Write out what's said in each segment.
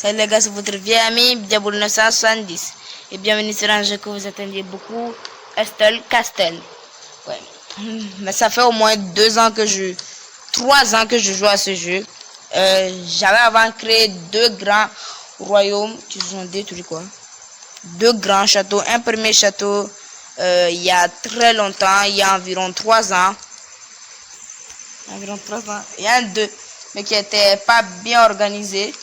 Salut les gars, c'est votre vieil ami Diaboul 970 et bienvenue sur un jeu que vous attendiez beaucoup, Estelle Castel. Ouais, mais ça fait au moins 3 ans que je joue à ce jeu. J'avais avant créé 2 grands royaumes qui se sont détruits quoi. 2 grands châteaux, un premier château il y a très longtemps, il y a environ 3 ans. Il y a un 2 mais qui était pas bien organisé.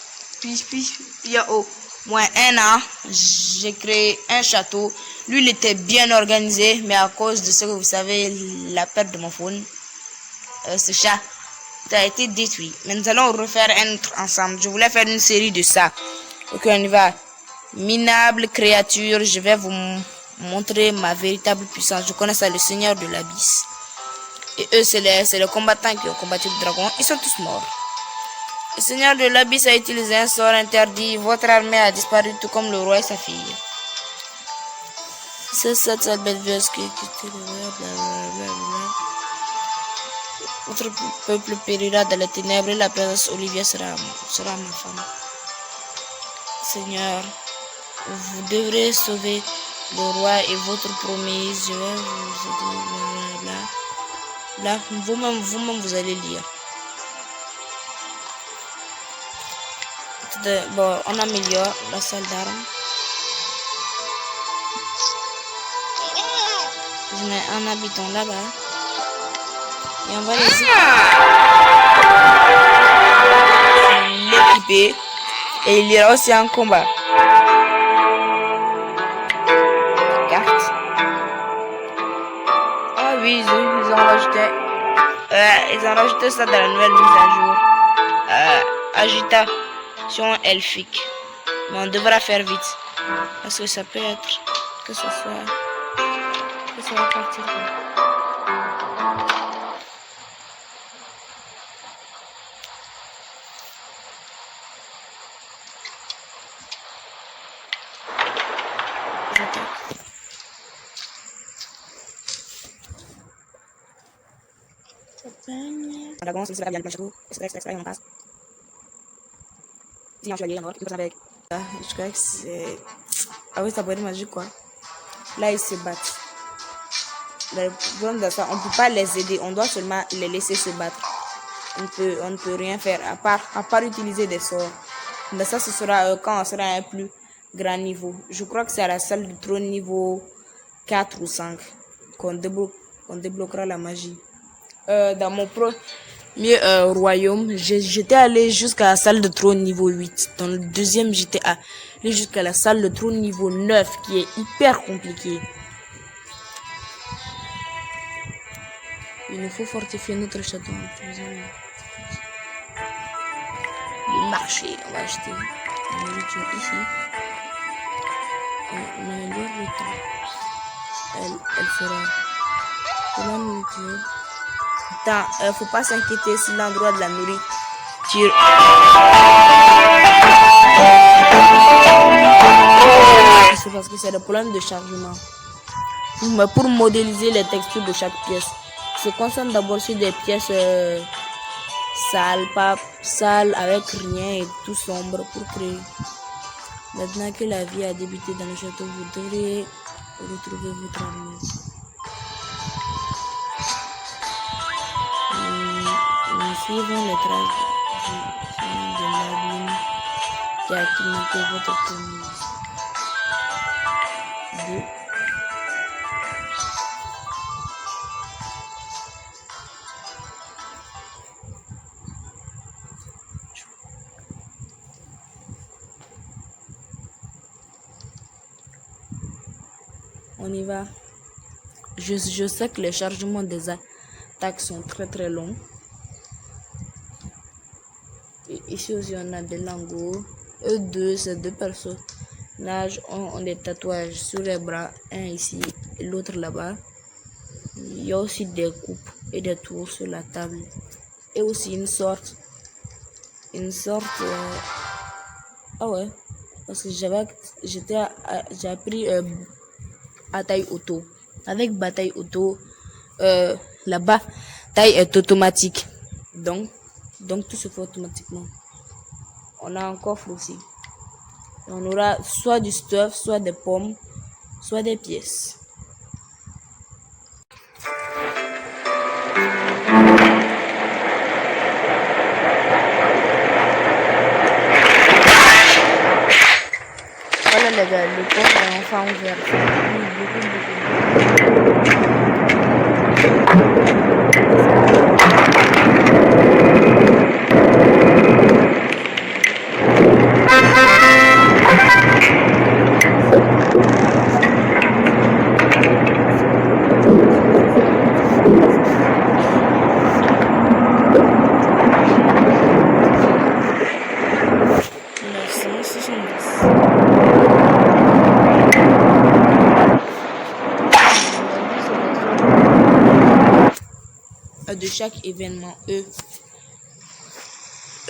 Puis il y a au moins 1 an, j'ai créé un château. Lui, il était bien organisé, mais à cause de ce que vous savez, la perte de mon phone, ce chat a été détruit. Mais nous allons refaire un autre ensemble. Je voulais faire une série de ça. Ok, on y va. Minable créature, je vais vous montrer ma véritable puissance. Je connais ça, le seigneur de l'abysse. Et eux, c'est les combattants qui ont combattu le dragon. Ils sont tous morts. Le seigneur de l'abysse a utilisé un sort interdit. Votre armée a disparu tout comme le roi et sa fille. C'est cette bête vieuse qui quitté le roi, blablabla. Votre peuple périra dans les ténèbres et la princesse Olivia sera ma femme. Seigneur, vous devrez sauver le roi et votre promise. Je vais vous aider. Là, vous-même, vous allez lire. Bon, on améliore la salle d'armes. Je mets un habitant là-bas. Et on va l'équiper. Et il ira aussi en combat. Carte. Ah oui, ils ont rajouté ça dans la nouvelle mise à jour. Agitation elfique. Mais on devra faire vite. Parce que ça peut être que ça va partir. Dragon, c'est bien le château. Est-ce on passe? Si on chevalier en or, une personne avec. Je crois que c'est. Ah oui, ça pourrait être magique quoi. Là, ils se battent. Le problème de ça, on ne peut pas les aider, on doit seulement les laisser se battre. On ne peut rien faire à part utiliser des sorts. Mais ça, ce sera quand on sera à un plus grand niveau. Je crois que c'est à la salle de trône niveau 4 ou 5 qu'on débloquera la magie. Dans mon premier royaume, j'étais allé jusqu'à la salle de trône niveau 8. Dans le deuxième, j'étais allé jusqu'à la salle de trône niveau 9 qui est hyper compliqué. Il nous faut fortifier notre château. Le marché, on va acheter la nourriture ici. On améliore le temps. Elle fera de la nourriture. Attends, faut pas s'inquiéter si l'endroit de la nourriture. C'est parce que c'est le problème de chargement. Mais pour modéliser les textures de chaque pièce, se concentre d'abord sur des pièces sales, pas sales, avec rien et tout sombre pour créer. Maintenant que la vie a débuté dans le château, vous devrez retrouver votre armée. Nous suivons les traces de l'abîme qui a kidnappé votre promise. On y va. Je sais que les chargements des attaques sont très longs. Et ici aussi on a des lingots. Eux deux, ces 2 personnages ont des tatouages sur les bras. Un ici et l'autre là-bas. Il y a aussi des coupes et des tours sur la table. Et aussi une sorte. Ah ouais. Parce que j'ai appris bataille auto. Avec bataille auto, la bataille est automatique. Donc tout se fait automatiquement. On a un coffre aussi. On aura soit du stuff, soit des pommes, soit des pièces. Voilà les gars, le coffre est enfin ouvert. De chaque événement. Eux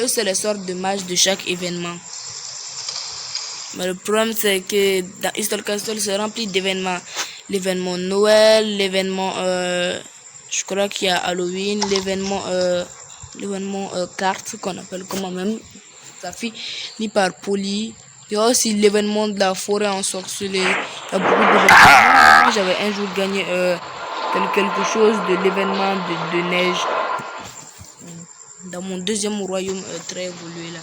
c'est les sortes de mages de chaque événement. Mais le problème c'est que dans Crystal Castle c'est rempli d'événements. L'événement Noël, l'événement je crois qu'il y a Halloween, l'événement carte qu'on appelle comment même, ça finit par Poly. Il y a aussi l'événement de la forêt en sorcellerie. Il y a beaucoup d'événements. J'avais un jour gagné quelque chose de l'événement de neige dans mon deuxième royaume très évolué là.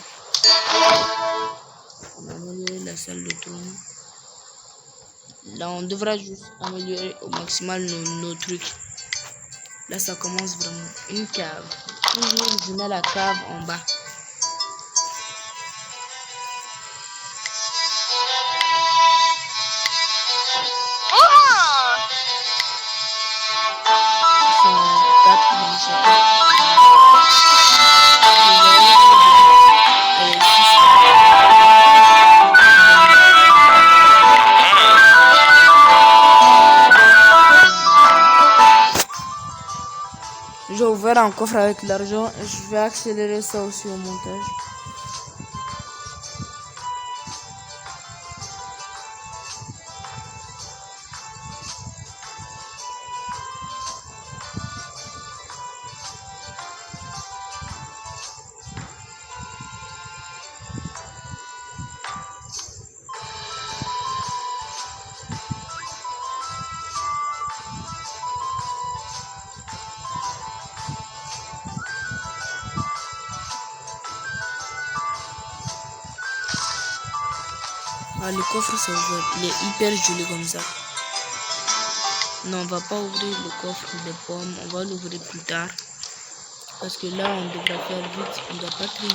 On a amélioré la salle de trône. Là on devra juste améliorer au maximal nos trucs. Là ça commence vraiment. Une cave. Toujours je mets la cave en bas. J'ai ouvert un coffre avec l'argent. Je vais accélérer ça aussi au montage. Ah, le coffre c'est ouvert, il est hyper joli comme ça. Non, on va pas ouvrir le coffre des pommes, on va l'ouvrir plus tard. Parce que là on devra faire vite, on doit pas traîner.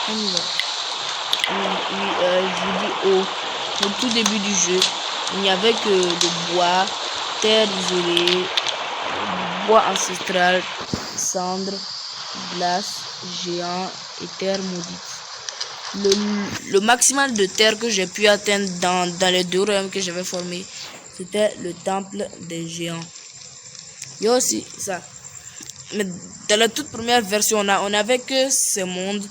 On y va. Je vous dis au tout début du jeu, il n'y avait que le bois, terre isolée, bois ancestral, cendre, glace, géant et terre maudite. Le maximal de terre que j'ai pu atteindre dans les 2 royaumes que j'avais formés, c'était le temple des géants. Il y a aussi ça. Mais dans la toute première version, on avait que ces mondes.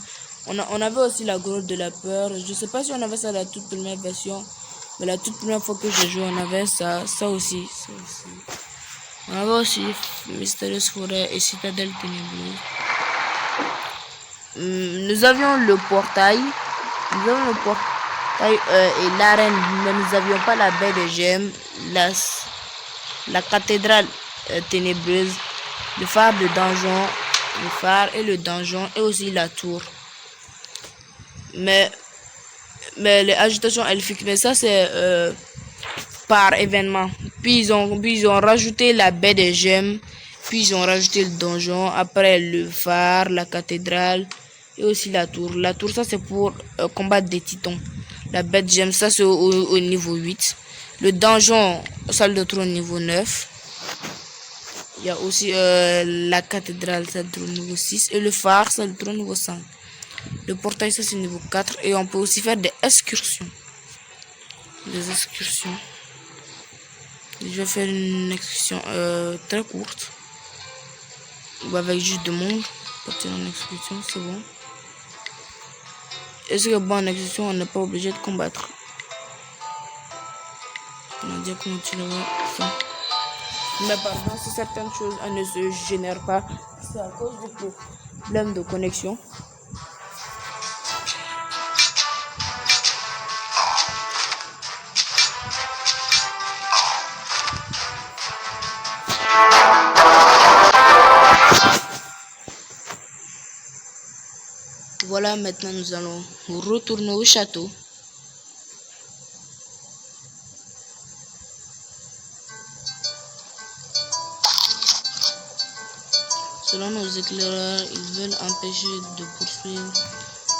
On avait aussi la grotte de la peur. Je sais pas si on avait ça dans la toute première version. Mais la toute première fois que j'ai joué, on avait ça aussi. On avait aussi Mystérieuse Forêt et Citadelle Ténébreuse. Nous avions le portail. Et l'arène, mais nous n'avions pas la baie des gemmes, la cathédrale ténébreuse, le phare de donjon, le phare et le donjon et aussi la tour. Mais les agitations elfiques, mais ça c'est par événement. Puis ils ont rajouté la baie des gemmes, puis ils ont rajouté le donjon, après le phare, la cathédrale et aussi la tour. La tour ça c'est pour combattre des titans. La baie de gemmes ça c'est au niveau 8. Le donjon, salle de trône niveau 9. Il y a aussi la cathédrale, salle de trône niveau 6 et le phare, salle de trône niveau 5. Le portail ça c'est niveau 4 et on peut aussi faire des excursions. Je vais faire une excursion très courte ou avec juste de monde. Partir en excursion, c'est bon. Est-ce que bon en excursion on n'est pas obligé de combattre? On a dit qu'on continuera ça. Mais par exemple, si certaines choses ne se génèrent pas, c'est à cause du problème de connexion. Voilà, maintenant nous allons retourner au château. Selon nos éclaireurs, ils veulent empêcher de poursuivre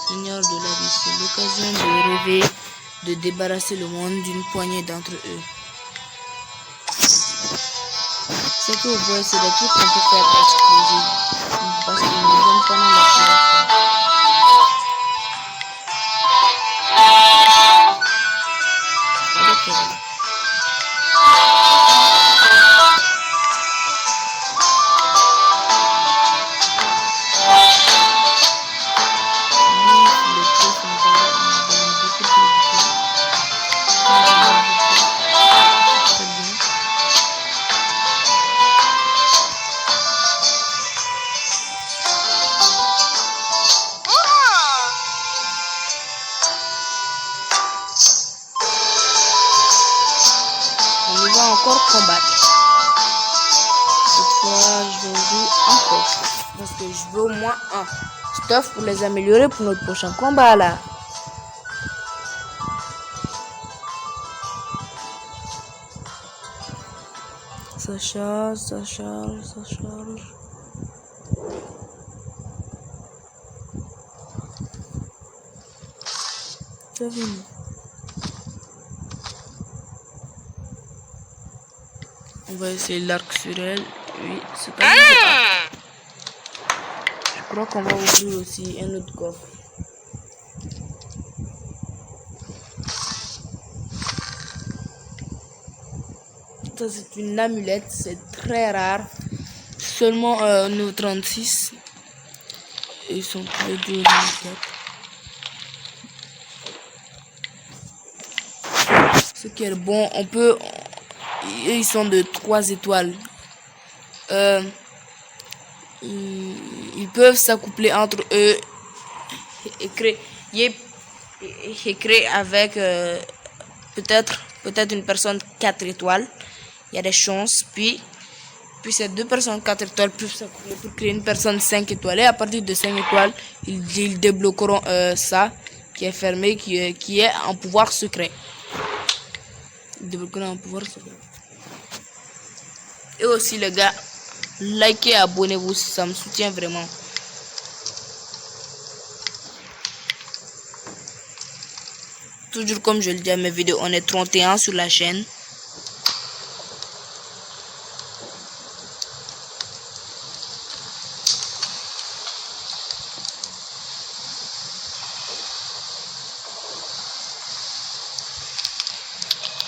Seigneur de la vie. C'est l'occasion de rêver, de débarrasser le monde d'une poignée d'entre eux. Ce que vous voyez, c'est des trucs qu'on peut faire exploser parce qu'ils nous donnent pas mal d'activité. Encore combattre. Cette fois, je vais jouer encore. Parce que je veux au moins un stuff pour les améliorer pour notre prochain combat là. Ça charge, ça charge, ça charge. C'est fini. On va essayer l'arc sur elle. Oui, c'est pas mal. Je crois qu'on va ouvrir aussi un autre coffre. Ça, c'est une amulette. C'est très rare. Seulement nous 36. Ils sont tous les deux 24. Ce qui est bon, on peut... Ils sont de 3 étoiles. Ils peuvent s'accoupler entre eux et créer avec peut-être une personne 4 étoiles. Il y a des chances. Puis ces deux personnes 4 étoiles peuvent s'accoupler pour créer une personne 5 étoiles. Et à partir de 5 étoiles, ils débloqueront ça qui est fermé, qui est en pouvoir secret. Ils débloqueront en pouvoir secret. Et aussi les gars, likez, abonnez-vous, ça me soutient vraiment. Toujours comme je le dis à mes vidéos, on est 31 sur la chaîne.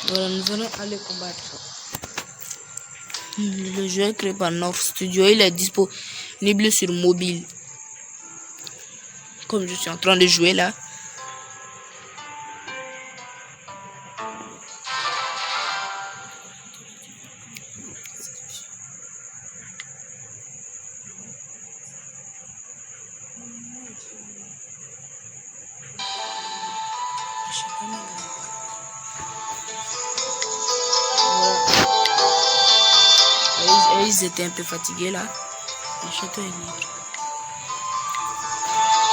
Voilà, nous allons aller combattre. Le jeu est créé par North Studio. Il est disponible sur mobile. Comme je suis en train de jouer là. Et ils étaient un peu fatigués là. Le château est libre.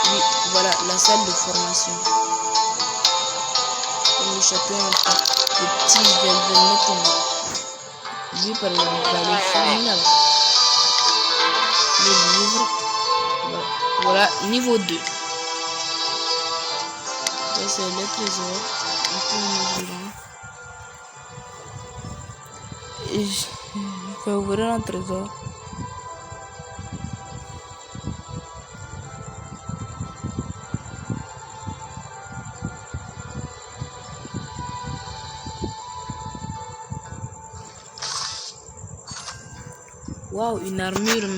Oui, voilà la salle de formation. Comme le château est un peu petit, je vais le mettre en bas. Lui par exemple, il va aller finir là-bas. Le livre. Voilà, niveau 2. Ça c'est le trésor. Et je vais ouvrir un trésor. Waouh, une armure,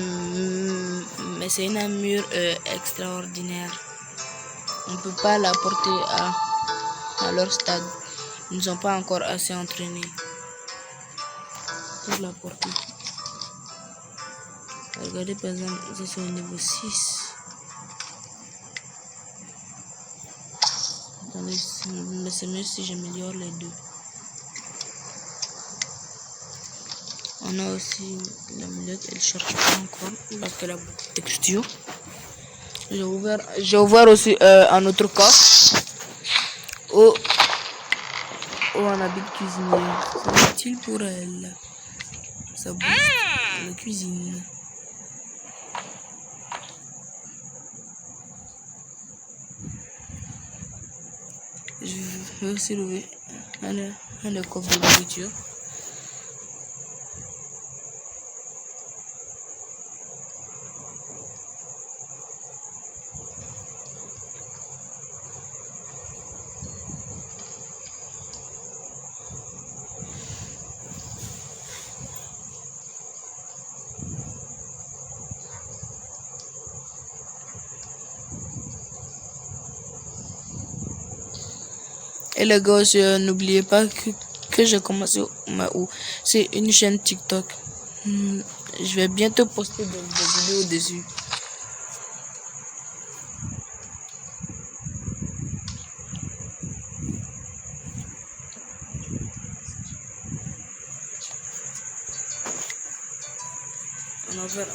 mais c'est une armure extraordinaire. On ne peut pas la porter à leur stade. Ils ne sont pas encore assez entraînés pour la porter. Regardez par exemple, ça c'est au niveau 6. Attendez, mais c'est mieux si j'améliore les deux. On a aussi l'amulette, elle cherche pas encore parce qu'elle a beaucoup de texture. J'ai ouvert aussi un autre coffre où on habite cuisinier. C'est utile pour elle. Ça booste la cuisine. Je vais aussi lever un coffre de nourriture. Et les gars, n'oubliez pas que j'ai commencé c'est une chaîne TikTok. Je vais bientôt poster des vidéos dessus.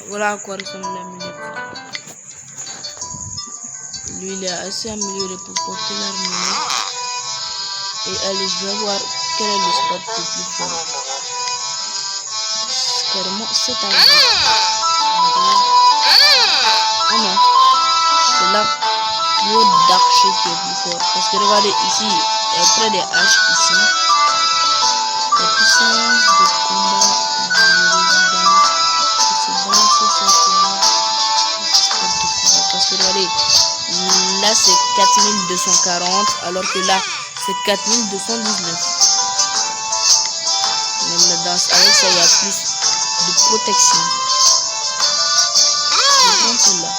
Voilà à quoi ressemble la minute. Lui, il est assez amélioré pour porter l'armure. Et allez, je vais voir quel est le spot le plus fort. Carrément, c'est un. Ah non, c'est là le d'archer qui est plus fort. Parce que regardez ici, près des haches ici, la puissance de combat du résident se balancer parce que regardez, là c'est 4240 alors que là c'est 4219. Même dans avec ça il y a plus de protection. Je prends celle-là.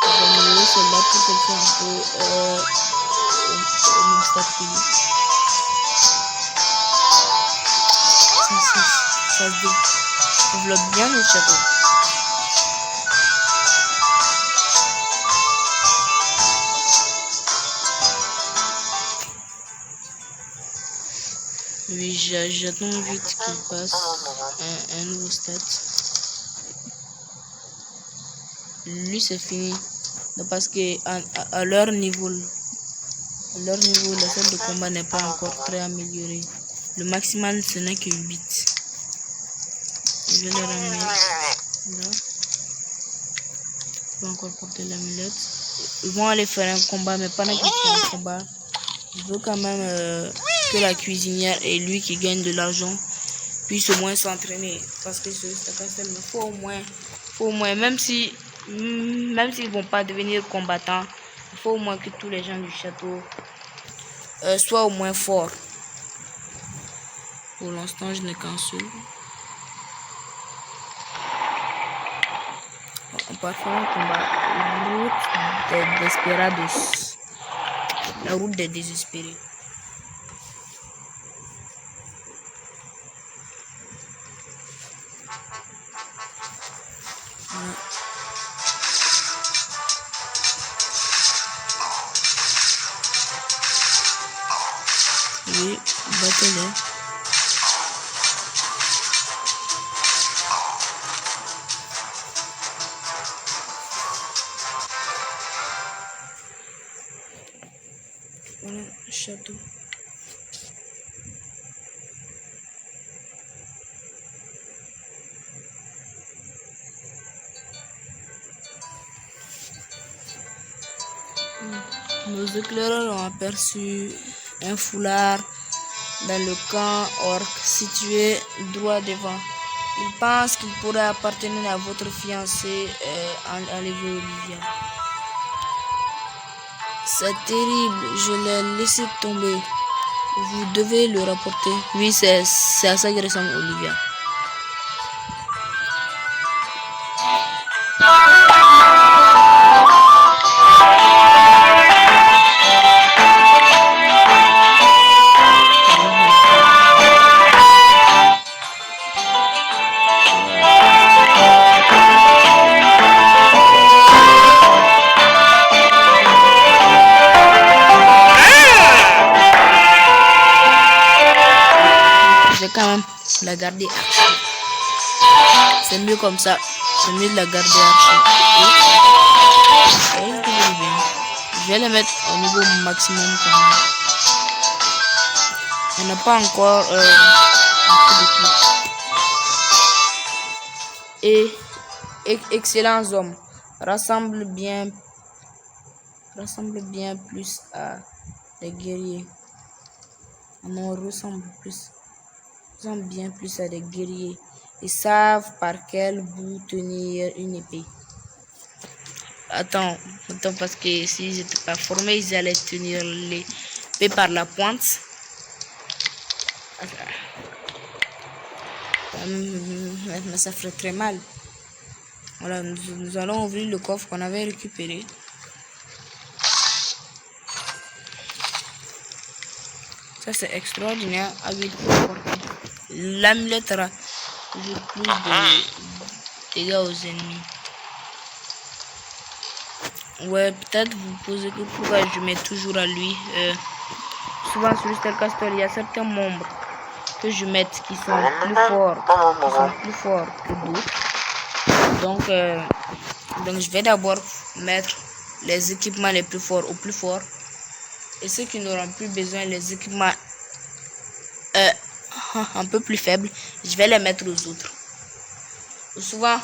Je vais améliorer celle-là pour qu'elle soit un peu au même stade que lui. Ça se développe bien le château. Oui, j'attends vite qu'il passe un nouveau stade. Lui c'est fini. Parce que à leur niveau, la salle de combat n'est pas encore très améliorée. Le maximal ce n'est que 8. Je vais le ramener là. Je vais encore porter l'amulette. Ils vont aller faire un combat, mais pendant qu'ils font un combat, je veux quand même que la cuisinière et lui qui gagne de l'argent puissent au moins s'entraîner. Parce que il faut au moins, même s'ils vont pas devenir combattants, il faut au moins que tous les gens du château soient au moins forts. Pour l'instant, je n'ai qu'un seul. On part faire un combat. Route des Desperados. La route des désespérés. Voilà. Oui, battez-les. Voilà, château. Nos éclaireurs ont aperçu un foulard dans le camp orc situé droit devant. Ils pensent qu'il pourrait appartenir à votre fiancé, enlevé Olivia. C'est terrible, je l'ai laissé tomber. Vous devez le rapporter. Oui, c'est à ça que ressemble Olivia. la garder archi. C'est mieux comme ça. C'est mieux de la garder archi. Et je vais les mettre au niveau maximum quand même. On n'a pas encore beaucoup de trucs. Et excellents hommes. Rassemble bien plus à des guerriers. On ressemble bien plus à des guerriers. Ils savent par quel bout tenir une épée. Attends, parce que si j'étais pas formé, ils allaient tenir l'épée par la pointe. Mais ça ferait très mal. Voilà, nous allons ouvrir le coffre qu'on avait récupéré. Ça c'est extraordinaire. Avec l'amulette aura toujours plus de dégâts aux ennemis. Ouais, peut-être vous posez que pourquoi je mets toujours à lui. Souvent sur Stellcastle, il y a certains membres que je mets qui sont plus forts que d'autres. Donc je vais d'abord mettre les équipements les plus forts au plus fort. Et ceux qui n'auront plus besoin les équipements un peu plus faibles, je vais les mettre aux autres. Souvent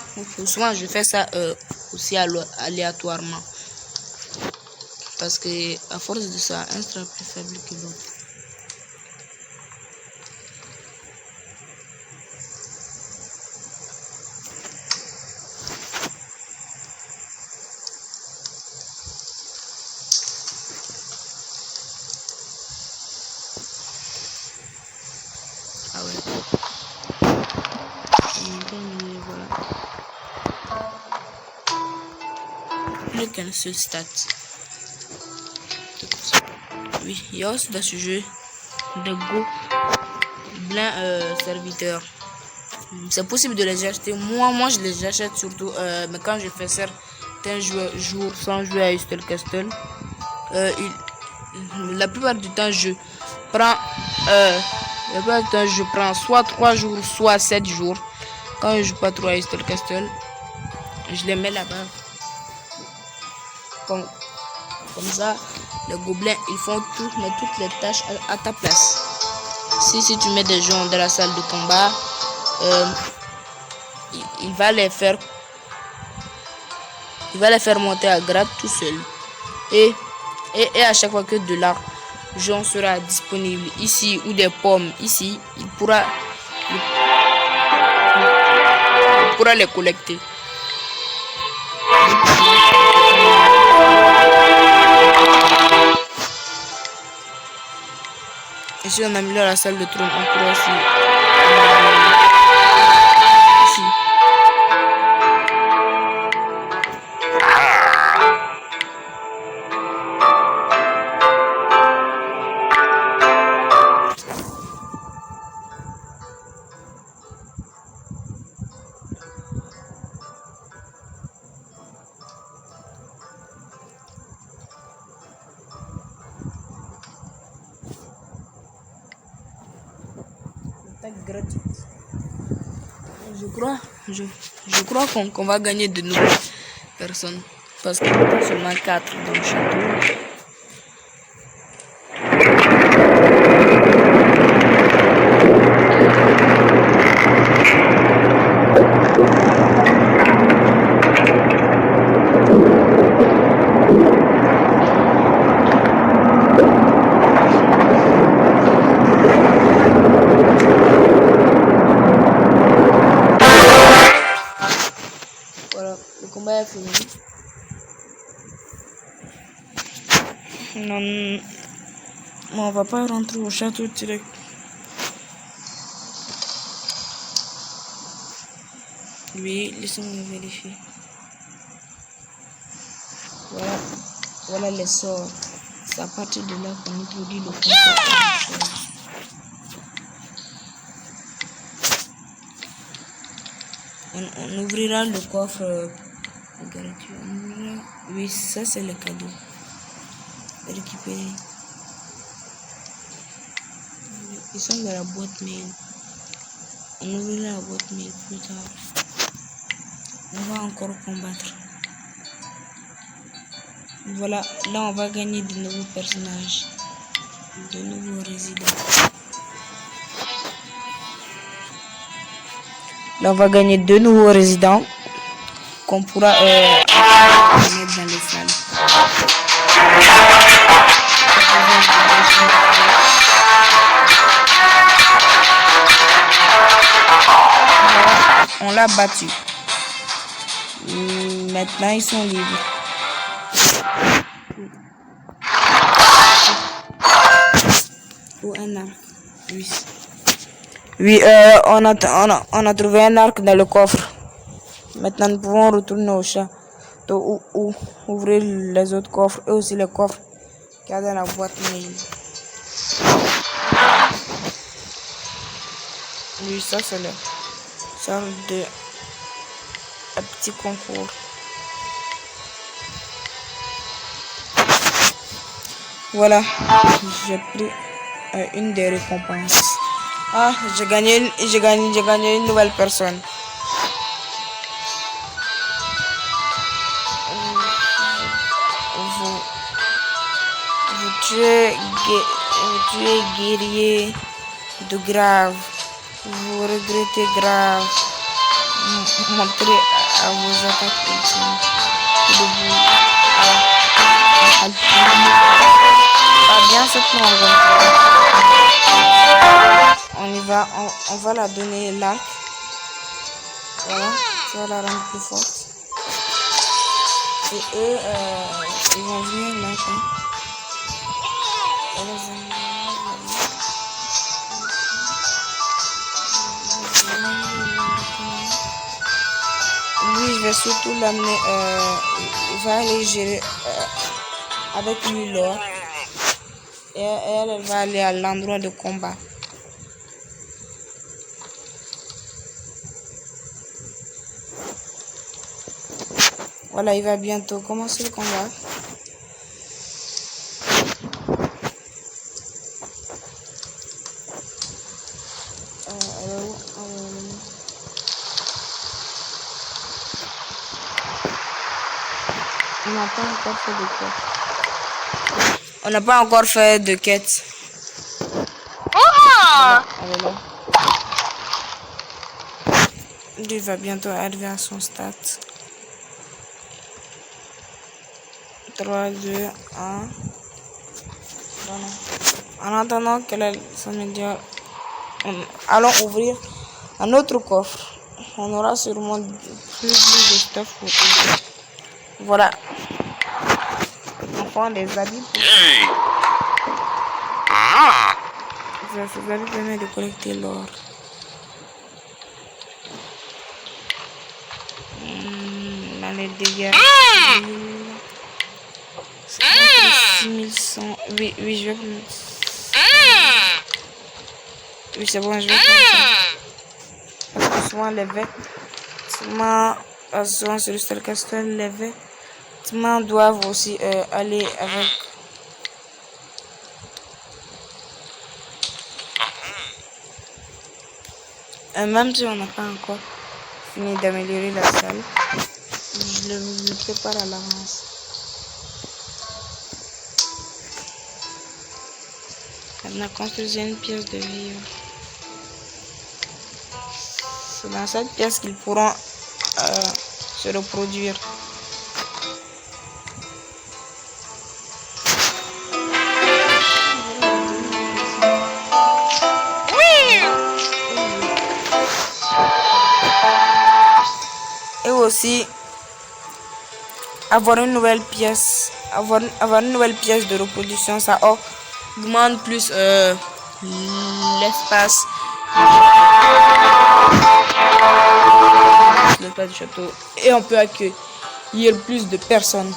je fais ça aussi aléatoirement. Parce que à force de ça, un sera plus faible que l'autre. Ah ouais. Voilà. Plus qu'un seul stat. Oui, il y a aussi dans ce jeu de gobelins serviteurs. C'est possible de les acheter. Moi je les achète surtout. Mais quand je fais certains jours sans jouer à Stellcastle, la plupart du temps je prends soit 3 jours, soit 7 jours. Quand je joue pas trop à Stellcastle, je les mets là-bas. Comme ça, les gobelins ils font toutes les tâches à ta place. Si tu mets des gens dans la salle de combat, il va les faire monter à grade tout seul. Et à chaque fois que de l'argent sera disponible ici ou des pommes ici, il pourra les collecter. Et si on améliore la salle de trône, on pourra aussi ici. Gratuite. Je crois qu'on va gagner de nouvelles personnes parce qu'il n'y a pas seulement 4 dans le château. Le combat est fini. Non, on va pas rentrer au château direct. Oui, laissez-moi vérifier. Voilà les sorts. C'est à partir de là qu'on introduit le concept. On ouvrira le coffre gratuit. Oui, ça c'est le cadeau. Récupérer. Ils sont dans la boîte mail. On ouvre la boîte mail plus tard. On va encore combattre. Voilà, là on va gagner de nouveaux personnages, de nouveaux résidents. Là on va gagner de nouveaux résidents qu'on pourra mettre dans les salles. On l'a battu. Maintenant ils sont libres. Un arc. Oui, on a trouvé un arc dans le coffre. Maintenant, nous pouvons retourner au château ou ouvrir les autres coffres et aussi les coffres qu'il y a dans la boîte mail. Oui, ça c'est le genre de petit concours. Voilà, j'ai pris une des récompenses. Ah, j'ai gagné une nouvelle personne. Vous tuez guerrier de grave. Vous regrettez grave. Montrez à vos attaques ultimes de vous. Pas bien ce plan. On y va, on va la donner l'arc. Voilà, tu vas la rendre plus forte. Et eux, ils vont venir là. Lui, je vais surtout l'amener. Il va aller gérer avec lui l'or. Et elle va aller à l'endroit de combat. Voilà, il va bientôt commencer le combat. On n'a pas encore fait de quête. On n'a pas encore fait de quête. Voilà, elle est là. Il va bientôt arriver à son stade. 3, 2, 1. Voilà. En attendant qu'elle s'améliore, allons ouvrir un autre coffre. On aura sûrement plus de stuff pour ouvrir. Voilà. Enfin, les habits. Ces habits permettent de collecter l'or. Là, les dégâts. 6100. Oui, je vais prendre. Oui, c'est bon, je vais prendre ça. Parce que souvent, les vêtements, souvent sur le Starcaster, les vêtements doivent aussi aller avec. Même si on n'a pas encore fini d'améliorer la salle, je le prépare à l'avance. On a construit une pièce de vie. C'est dans cette pièce qu'ils pourront se reproduire. Et aussi avoir une nouvelle pièce, avoir une nouvelle pièce de reproduction, ça augmente plus l'espace du château et on peut accueillir plus de personnes.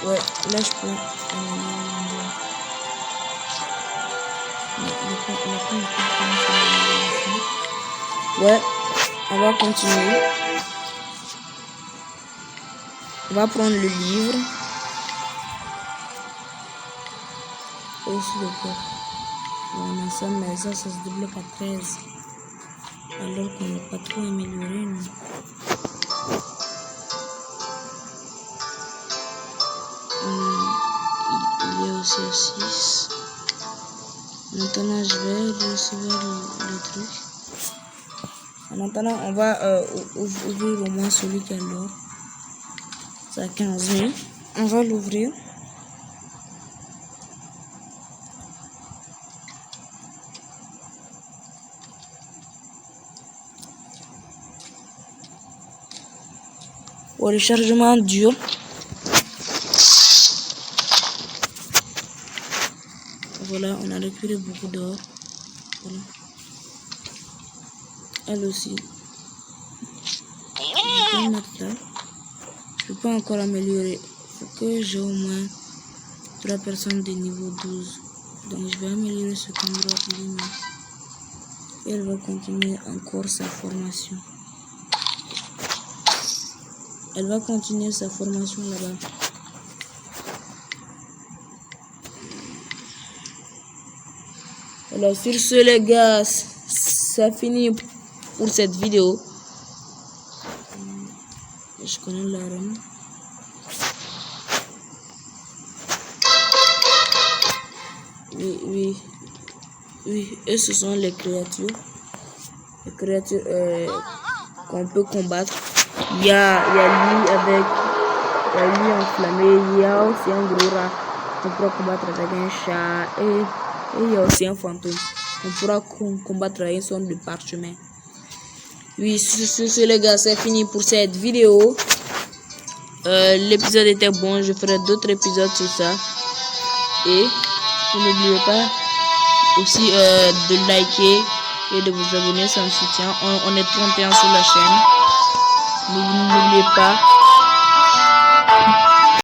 Ouais, là je peux. Ouais, on va continuer. On va prendre le livre. Aussi le cœur. On a ça, mais ça se débloque à 13. Alors qu'on n'est pas trop amélioré. Non? Il y a aussi à 6. Maintenant, je vais recevoir le truc. En attendant, on va ouvrir au moins celui qui a l'or. C'est à 15 000. On va l'ouvrir. Pour le chargement dur. Voilà, on a récupéré beaucoup d'or. Voilà. Elle aussi. Je vais mettre là. Je peux encore améliorer. Il faut que j'ai au moins 3 personnes de niveau 12. Donc je vais améliorer ce endroit lui-même. Et elle va continuer encore sa formation. Elle va continuer sa formation là-bas. Alors sur ce les gars, ça finit pour cette vidéo. Je connais l'arme. Oui, et ce sont les créatures. Les créatures qu'on peut combattre. Il y a lui avec lui enflammé. Il y a aussi un gros rat qu'on pourra combattre avec un chat. Et il y a aussi un fantôme qu'on pourra combattre avec une sorte de parchemin. Oui, sur ce les gars, c'est fini pour cette vidéo. L'épisode était bon, je ferai d'autres épisodes sur ça. Et n'oubliez pas aussi de liker et de vous abonner, ça me soutient. On est 31 sur la chaîne. N'oubliez pas